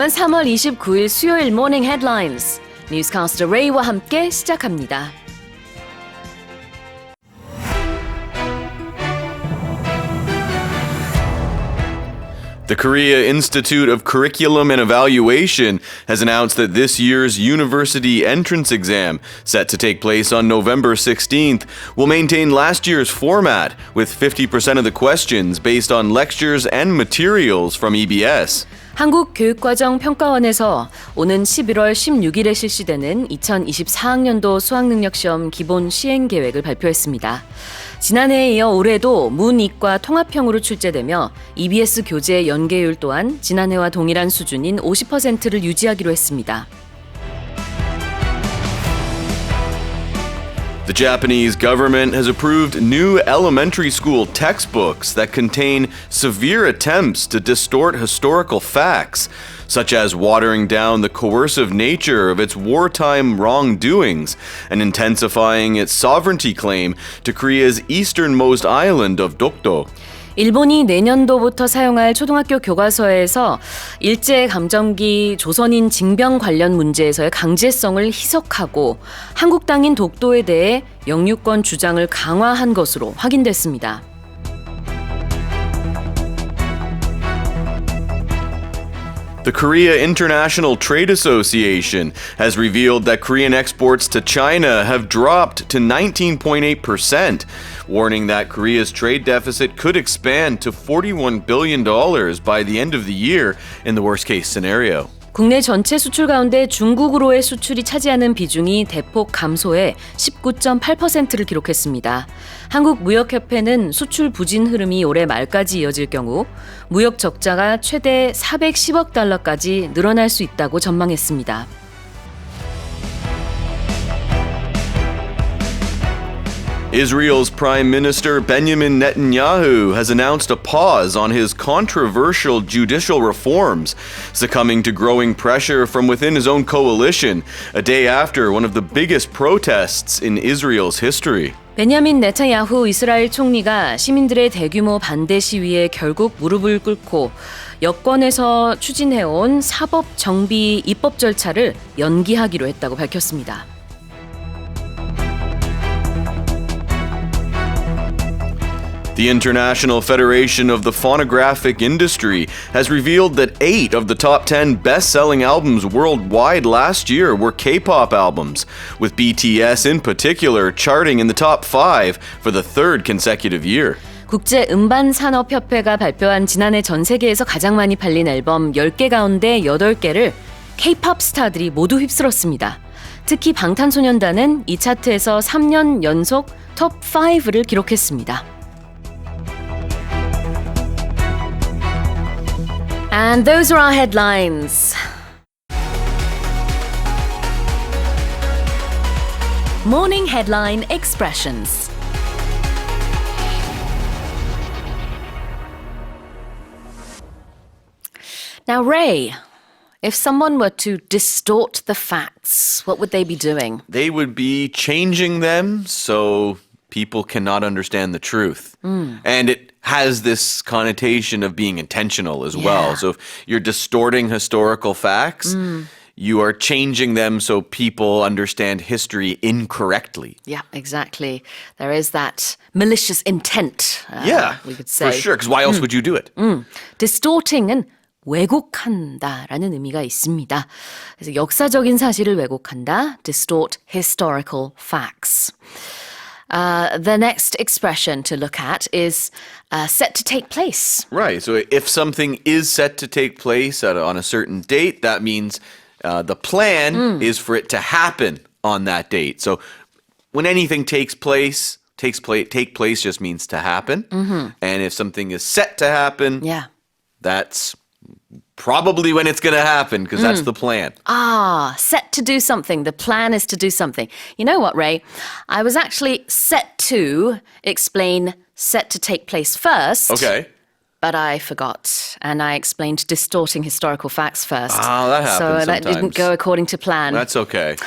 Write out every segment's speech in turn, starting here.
3월 29일 수요일 모닝 헤드라인스 뉴스캐스터 레이와 함께 시작합니다. The Korea Institute of Curriculum and Evaluation has announced that this year's university entrance exam, set to take place on November 16th, will maintain last year's format, with 50% of the questions based on lectures and materials from EBS. 한국교육과정평가원에서 오는 11월 16일에 실시되는 2024학년도 수학능력시험 기본 시행계획을 발표했습니다. 지난해에 이어 올해도 문이과 통합형으로 출제되며 EBS 교재 연계율 또한 지난해와 동일한 수준인 50%를 유지하기로 했습니다. The Japanese government has approved new elementary school textbooks that contain severe attempts to distort historical facts, such as watering down the coercive nature of its wartime wrongdoings and intensifying its sovereignty claim to Korea's easternmost island of Dokdo. 일본이 내년도부터 사용할 초등학교 교과서에서 일제강점기 조선인 징병 관련 문제에서의 강제성을 희석하고 한국 땅인 독도에 대해 영유권 주장을 강화한 것으로 확인됐습니다. The Korea International Trade Association has revealed that Korean exports to China have dropped to 19.8%, warning that Korea's trade deficit could expand to $41 billion by the end of the year in the worst-case scenario. 국내 전체 수출 가운데 중국으로의 수출이 차지하는 비중이 대폭 감소해 19.8%를 기록했습니다. 한국무역협회는 수출 부진 흐름이 올해 말까지 이어질 경우 무역 적자가 최대 410억 달러까지 늘어날 수 있다고 전망했습니다. Israel's Prime Minister Benjamin Netanyahu has announced a pause on his controversial judicial reforms, succumbing to growing pressure from within his own coalition, a day after one of the biggest protests in Israel's history. 베냐민 네타야후 이스라엘 총리가 시민들의 대규모 반대 시위에 결국 무릎을 꿇고 여권에서 추진해온 사법 정비 입법 절차를 연기하기로 했다고 밝혔습니다. The International Federation of the Phonographic Industry has revealed that 8 of the top 10 best-selling albums worldwide last year were K-pop albums, with BTS in particular charting in the top 5 for the third consecutive year. 국제음반산업협회가 발표한 지난해 전 세계에서 가장 많이 팔린 앨범 10개 가운데 8개를 K-pop 스타들이 모두 휩쓸었습니다. 특히 방탄소년단은 이 차트에서 3년 연속 톱 5를 기록했습니다. And those are our headlines. Morning headline expressions. Now, Ray, if someone were to distort the facts, what would they be doing? They would be changing them so people cannot understand the truth. And it has this connotation of being intentional as well. So if you're distorting historical facts, you are changing them so people understand history incorrectly. Yeah, exactly. There is that malicious intent, we could say. For sure, because why else would you do it? Distorting은 왜곡한다라는 의미가 있습니다. 그래서 역사적인 사실을 왜곡한다. Distort historical facts. The next expression to look at is set to take place. Right. So if something is set to take place on a certain date, that means the plan is for it to happen on that date. So when anything take place just means to happen. And if something is set to happen, that's probably when it's going to happen because that's the plan. Set to do something. The plan is to do something. You know what, Ray? I was actually set to explain set to take place first. Okay. But I forgot, and I explained distorting historical facts first. Oh, that happens So that sometimes. didn't go according to plan. That's okay.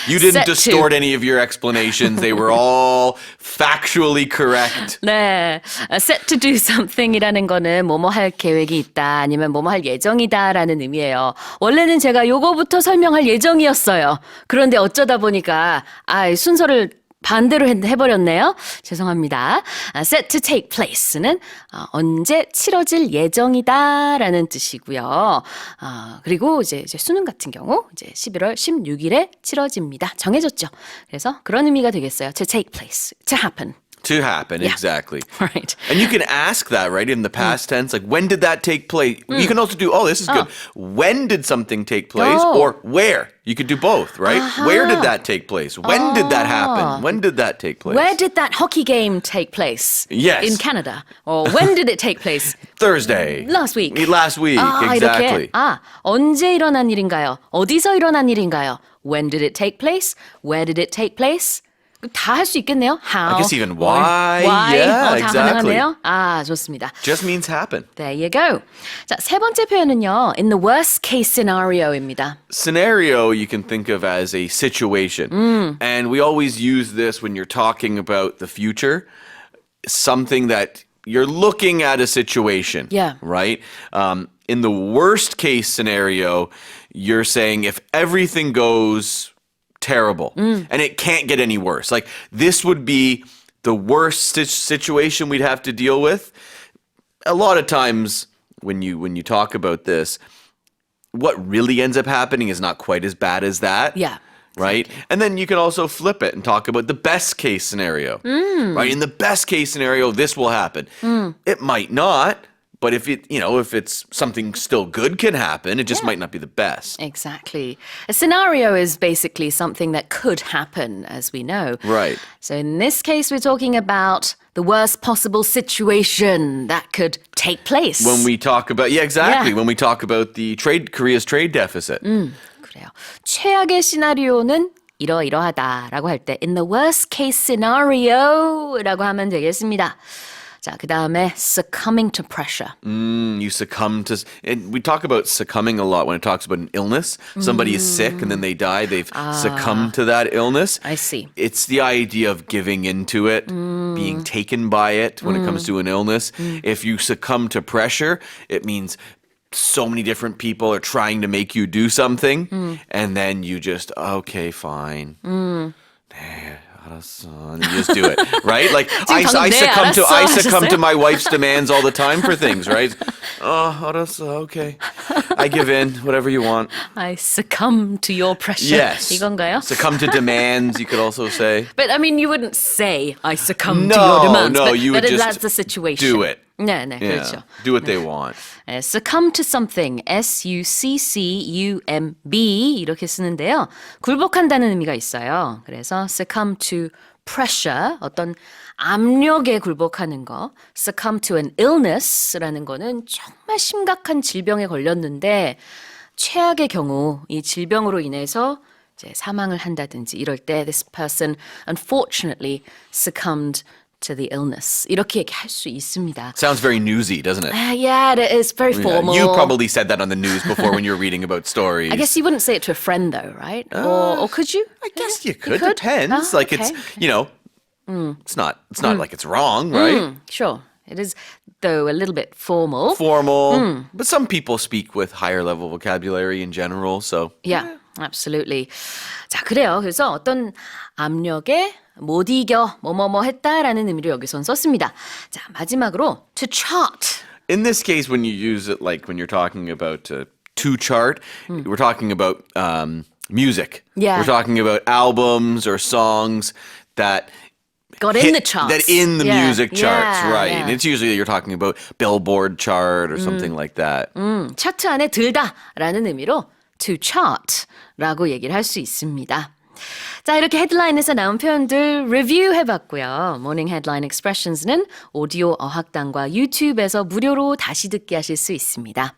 You didn't Set to. distort any of your explanations. They were all factually correct. 네, set to do something이라는 거는 뭐뭐 할 계획이 있다, 아니면 뭐뭐 할 예정이다라는 의미예요. 원래는 제가 요거부터 설명할 예정이었어요. 그런데 어쩌다 보니까 순서를 반대로 해버렸네요. 죄송합니다. Set to take place는 언제 치러질 예정이다라는 뜻이고요. 그리고 이제 수능 같은 경우 이제 11월 16일에 치러집니다. 정해졌죠. 그래서 그런 의미가 되겠어요. To take place, to happen. To happen, Yeah. exactly. Right. And you can ask that, right, in the past tense, like, when did that take place? You can also do, this is good. When did something take place? Oh. Or where? You could do both, right? Where did that take place? When did that happen? When did that take place? Where did that hockey game take place? Yes. In Canada. Or when did it take place? Thursday. Last week. Last week, exactly. 이렇게. 언제 일어난 일인가요? 어디서 일어난 일인가요? When did it take place? Where did it take place? 다 할 수 있겠네요. How? I guess even why. Why? Yeah, 다 exactly. 가능하네요. 좋습니다. Just means happen. There you go. 자, 세 번째 표현은요. In the worst case scenario입니다. Scenario you can think of as a situation. And we always use this when you're talking about the future. Something that you're looking at a situation. Yeah. Right? In the worst case scenario, you're saying if everything goes terrible and it can't get any worse. Like this would be the worst situation we'd have to deal with. A lot of times when you talk about this, what really ends up happening is not quite as bad as that. Yeah. Right? And then you can also flip it and talk about the best case scenario. Right? In the best case scenario, this will happen. It might not, but if it's something still good can happen, it just might not be the best. Exactly. A scenario is basically something that could happen, as we know. Right. So in this case, we're talking about the worst possible situation that could take place. When we talk about, exactly. Yeah. When we talk about Korea's trade deficit. 그래요. 최악의 시나리오는 이러이러하다라고 할 때 in the worst case scenario라고 하면 되겠습니다. 자, 그 다음에 succumbing to pressure. You succumb to, and we talk about succumbing a lot when it talks about an illness. Somebody is sick and then they die. They've succumbed to that illness. I see. It's the idea of giving into it, being taken by it when it comes to an illness. If you succumb to pressure, it means so many different people are trying to make you do something, and then you just, okay, fine. 알았어. And you just do it, right? Like I succumb to my wife's demands all the time for things, right? 알았어, okay. I give in, whatever you want. I succumb to your pressure. Yes. 이건가요? Succumb to demands, you could also say. But I mean, you wouldn't say I succumb to your demands. No, but, you would but just that's the situation. do it. 네, Yeah. 그렇죠. Do what they want. Succumb to something, S-U-C-C-U-M-B 이렇게 쓰는데요. 굴복한다는 의미가 있어요. 그래서 succumb to pressure, 어떤 압력에 굴복하는 거. Succumb to an illness라는 거는 정말 심각한 질병에 걸렸는데 최악의 경우 이 질병으로 인해서 이제 사망을 한다든지 이럴 때 this person unfortunately succumbed to the illness. 이렇게 얘기할 수 있습니다. Sounds very newsy, doesn't it? Yeah, it is very formal. You probably said that on the news before when you were reading about stories. I guess you wouldn't say it to a friend though, right? Or could you? I guess you could. could? Depends. Oh, Like okay, it's, it's not like it's wrong, right? Sure. It is, though, a little bit formal. Formal. But some people speak with higher level vocabulary in general, so. Yeah, absolutely. 자, 그래요. 그래서 어떤 압력에 못 이겨 뭐뭐뭐 했다라는 의미로 여기선 썼습니다. 자, 마지막으로 to chart. In this case, when you use it, like when you're talking about to chart, we're talking about music. Yeah. We're talking about albums or songs that Got in the charts. That in the music charts, Yeah, right. yeah. And it's usually you're talking about Billboard chart or something like that. 차트 안에 들다라는 의미로 to chart라고 얘기를 할 수 있습니다. 자, 이렇게 헤드라인에서 나온 표현들 리뷰해봤고요. 모닝 헤드라인 expressions는 오디오 어학당과 유튜브에서 무료로 다시 듣기 하실 수 있습니다.